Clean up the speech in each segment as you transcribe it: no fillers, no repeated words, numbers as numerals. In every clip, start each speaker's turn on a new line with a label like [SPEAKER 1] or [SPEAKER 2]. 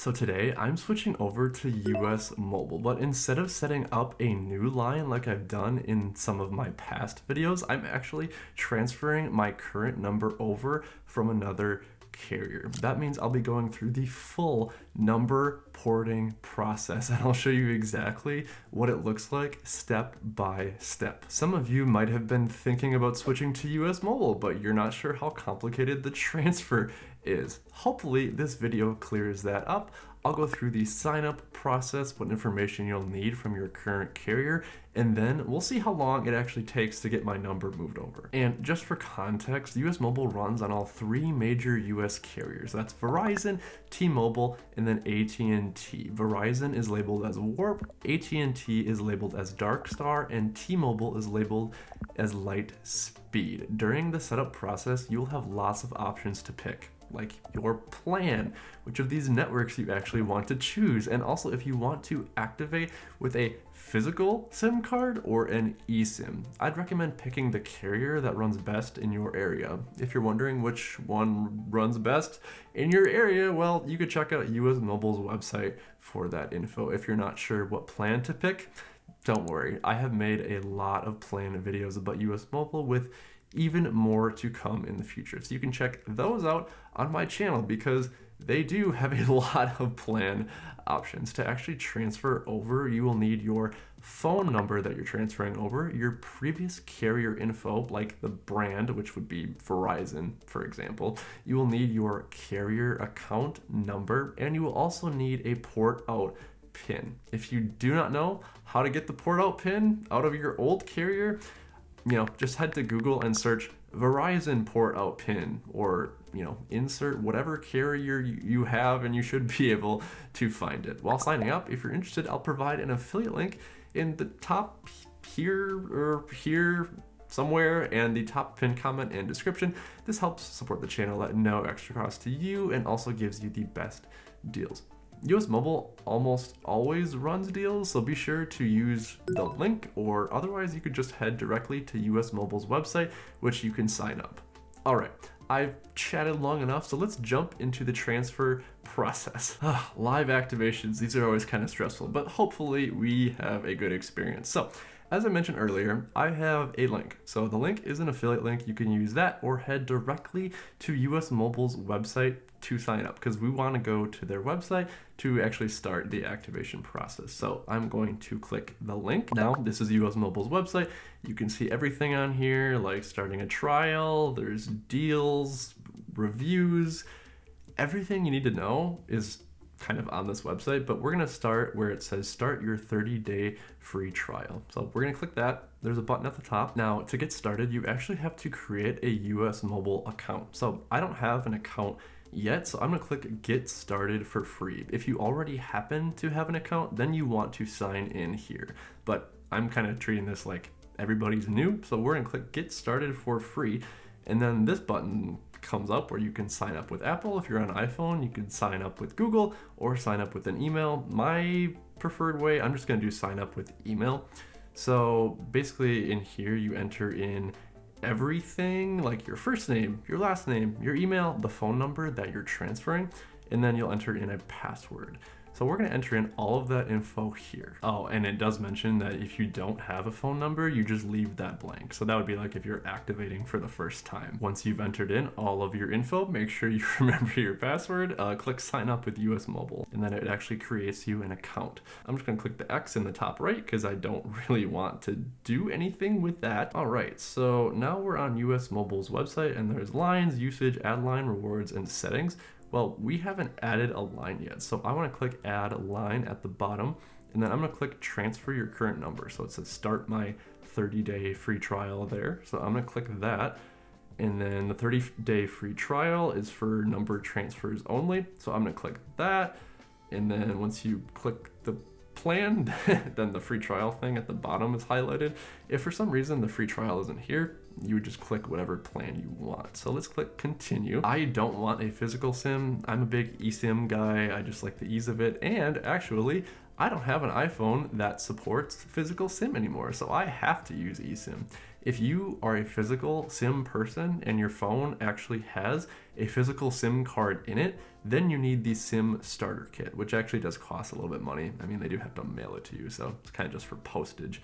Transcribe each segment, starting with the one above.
[SPEAKER 1] So today I'm switching over to US Mobile, but instead of setting up a new line like I've done in some of my past videos, I'm actually transferring my current number over from another carrier. That means I'll be going through the full number porting process, and I'll show you exactly what it looks like step by step. Some of you might have been thinking about switching to US Mobile, but you're not sure how complicated the transfer is. Hopefully this video clears that up. I'll go through the sign up process, what information you'll need from your current carrier, and then we'll see how long it actually takes to get my number moved over. And just for context, US Mobile runs on all three major US carriers. That's Verizon, T-Mobile, and then AT&T. Verizon is labeled as Warp, AT&T is labeled as Darkstar, and T-Mobile is labeled as Lightspeed. During the setup process, you'll have lots of options to pick, like your plan, which of these networks you actually want to choose, and also if you want to activate with a physical SIM card or an eSIM. I'd recommend picking the carrier that runs best in your area. If you're wondering which one runs best in your area, well, you could check out US Mobile's website for that info. If you're not sure what plan to pick, don't worry, I have made a lot of plan videos about US Mobile with even more to come in the future. So you can check those out on my channel because they do have a lot of plan options. To actually transfer over, you will need your phone number that you're transferring over, your previous carrier info, like the brand, which would be Verizon, for example. You will need your carrier account number, and you will also need a port out PIN. If you do not know how to get the port out PIN out of your old carrier, just head to Google and search Verizon port out PIN, or insert whatever carrier you have, and you should be able to find it. While signing up, if you're interested, I'll provide an affiliate link in the top here or here somewhere, and the top pinned comment and description. This helps support the channel at no extra cost to you and also gives you the best deals. US Mobile almost always runs deals, so be sure to use the link, or otherwise you could just head directly to US Mobile's website, which you can sign up. All right, I've chatted long enough, so let's jump into the transfer process. Live activations, these are always kind of stressful, but hopefully we have a good experience. So, as I mentioned earlier, I have a link. So the link is an affiliate link. You can use that or head directly to US Mobile's website to sign up, because we want to go to their website to actually start the activation process. So I'm going to click the link. Now, this is US Mobile's website. You can see everything on here, like starting a trial, there's deals, reviews, everything you need to know is kind of on this website, but we're going to start where it says start your 30-day free trial. So we're going to click that. There's a button at the top. Now, to get started, you actually have to create a US Mobile account. So I don't have an account yet, so I'm going to click get started for free. If you already happen to have an account, then you want to sign in here. But I'm kind of treating this like everybody's new, so we're going to click get started for free. And then this button comes up where you can sign up with Apple. If you're on iPhone, you can sign up with Google or sign up with an email. My preferred way, I'm just going to do sign up with email. So basically in here, you enter in everything, like your first name, your last name, your email, the phone number that you're transferring, and then you'll enter in a password. So we're going to enter in all of that info here. Oh, and it does mention that if you don't have a phone number, you just leave that blank. So that would be like if you're activating for the first time. Once you've entered in all of your info, make sure you remember your password, click sign up with US Mobile, and then it actually creates you an account. I'm just going to click the X in the top right because I don't really want to do anything with that. All right, so now we're on US Mobile's website, and there's lines, usage, add line, rewards, and settings. Well, we haven't added a line yet, so I want to click add a line at the bottom, and then I'm going to click transfer your current number. So it says start my 30-day free trial there. So I'm going to click that, and then the 30-day free trial is for number transfers only. So I'm going to click that, and then once you click the plan, then the free trial thing at the bottom is highlighted. If for some reason the free trial isn't here, you would just click whatever plan you want. So let's click continue. I don't want a physical SIM. I'm a big eSIM guy. I just like the ease of it. And actually, I don't have an iPhone that supports physical SIM anymore, so I have to use eSIM. if you are a physical SIM person and your phone actually has a physical SIM card in it, then you need the SIM starter kit, which actually does cost a little bit of money. I mean, they do have to mail it to you, so it's kind of just for postage.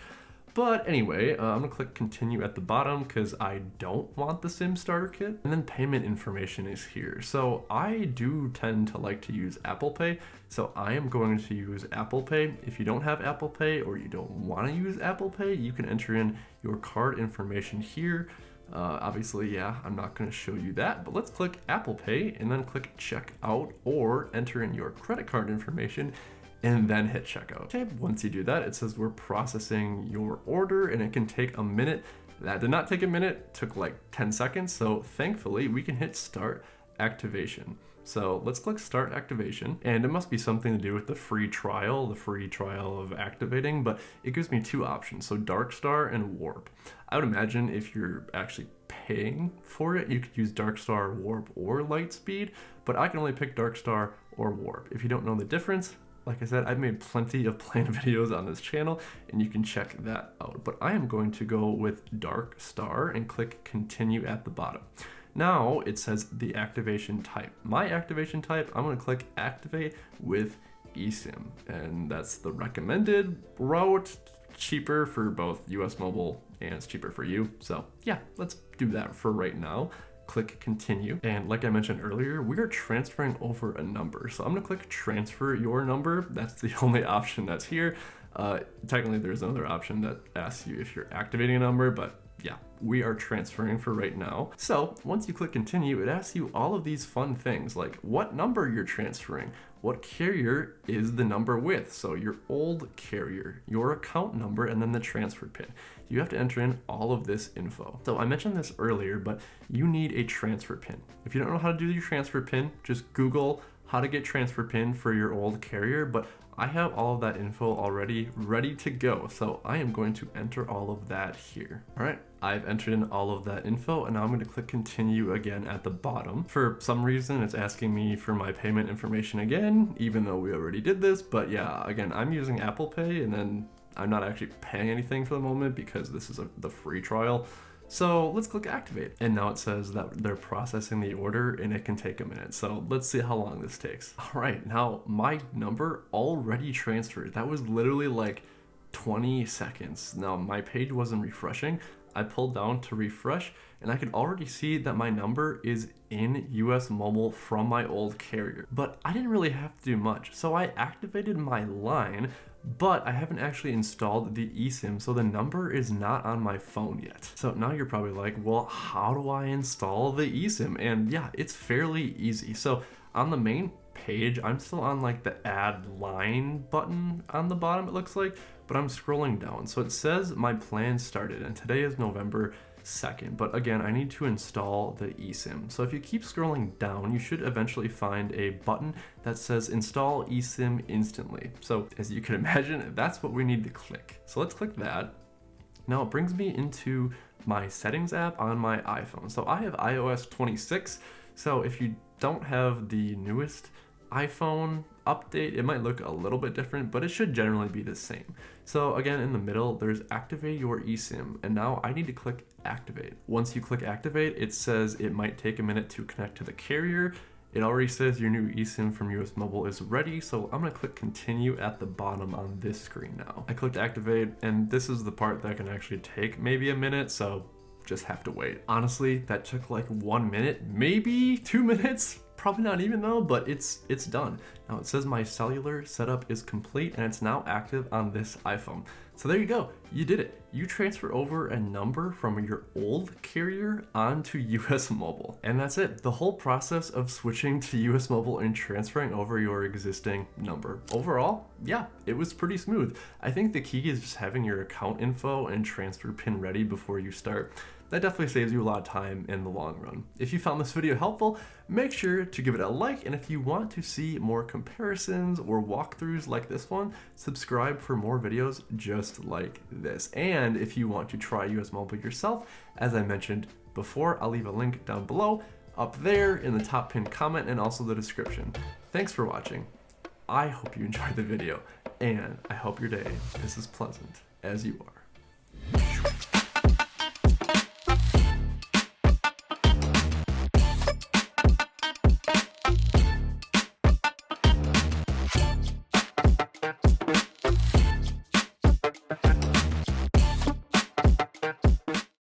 [SPEAKER 1] But anyway, I'm gonna click continue at the bottom because I don't want the SIM starter kit. And then payment information is here. So I do tend to like to use Apple Pay. So I am going to use Apple Pay. If you don't have Apple Pay or you don't want to use Apple Pay, you can enter in your card information here. Obviously, yeah, I'm not going to show you that, but let's click Apple Pay and then click checkout or enter in your credit card information and then hit checkout. Okay, once you do that, it says we're processing your order and it can take a minute. That did not take a minute, it took like 10 seconds. So thankfully we can hit start activation. So let's click start activation, and it must be something to do with the free trial of activating, but it gives me two options. So Darkstar and Warp. I would imagine if you're actually paying for it, you could use Darkstar, Warp, or Lightspeed, but I can only pick Darkstar or Warp. If you don't know the difference, like I said, I've made plenty of plan videos on this channel and you can check that out. But I am going to go with Darkstar and click continue at the bottom. Now it says the activation type. My activation type, I'm gonna click activate with eSIM. And that's the recommended route, cheaper for both US Mobile and it's cheaper for you. So yeah, let's do that for right now. Click continue. And like I mentioned earlier, we are transferring over a number. So I'm gonna click transfer your number. That's the only option that's here. Technically there's another option that asks you if you're activating a number, but yeah, we are transferring for right now. So once you click continue, it asks you all of these fun things like what number you're transferring, what carrier is the number with, so your old carrier, your account number, and then the transfer PIN. You have to enter in all of this info. So I mentioned this earlier, but you need a transfer PIN. If you don't know how to do your transfer PIN, just Google how to get transfer PIN for your old carrier, but I have all of that info already ready to go. So I am going to enter all of that here. All right, I've entered in all of that info and now I'm going to click continue again at the bottom. For some reason, it's asking me for my payment information again, even though we already did this. But yeah, again, I'm using Apple Pay and then I'm not actually paying anything for the moment because this is the free trial. So let's click activate. And now it says that they're processing the order and it can take a minute. So let's see how long this takes. All right, now my number already transferred. That was literally like 20 seconds. Now my page wasn't refreshing. I pulled down to refresh and I can already see that my number is in US Mobile from my old carrier. But I didn't really have to do much. So I activated my line, but I haven't actually installed the eSIM, so the number is not on my phone yet. So now you're probably like, well, how do I install the eSIM? And yeah, it's fairly easy. So on the main page, I'm still on like the add line button on the bottom, it looks like, but I'm scrolling down. So it says my plan started and today is November 2nd, but again, I need to install the eSIM. So if you keep scrolling down, you should eventually find a button that says install eSIM instantly. So as you can imagine, that's what we need to click. So let's click that. Now it brings me into my settings app on my iPhone. So I have iOS 26. So if you don't have the newest iPhone update, it might look a little bit different, but it should generally be the same. So again, in the middle, there's activate your eSIM, and now I need to click activate. Once you click activate, it says it might take a minute to connect to the carrier. It already says your new eSIM from US Mobile is ready, so I'm gonna click continue at the bottom on this screen now. I clicked activate, and this is the part that can actually take maybe a minute, so just have to wait. Honestly, that took like 1 minute, maybe 2 minutes. Probably not even though, but it's done. Now it says my cellular setup is complete and it's now active on this iPhone. So there you go, you did it. You transfer over a number from your old carrier onto US Mobile. And that's it, the whole process of switching to US Mobile and transferring over your existing number. Overall, yeah, it was pretty smooth. I think the key is just having your account info and transfer PIN ready before you start. That definitely saves you a lot of time in the long run. If you found this video helpful, make sure to give it a like, and if you want to see more comparisons or walkthroughs like this one, subscribe for more videos just like this. And if you want to try US Mobile yourself, as I mentioned before, I'll leave a link down below, up there in the top pinned comment, and also the description. Thanks for watching. I hope you enjoyed the video, and I hope your day is as pleasant as you are.
[SPEAKER 2] you.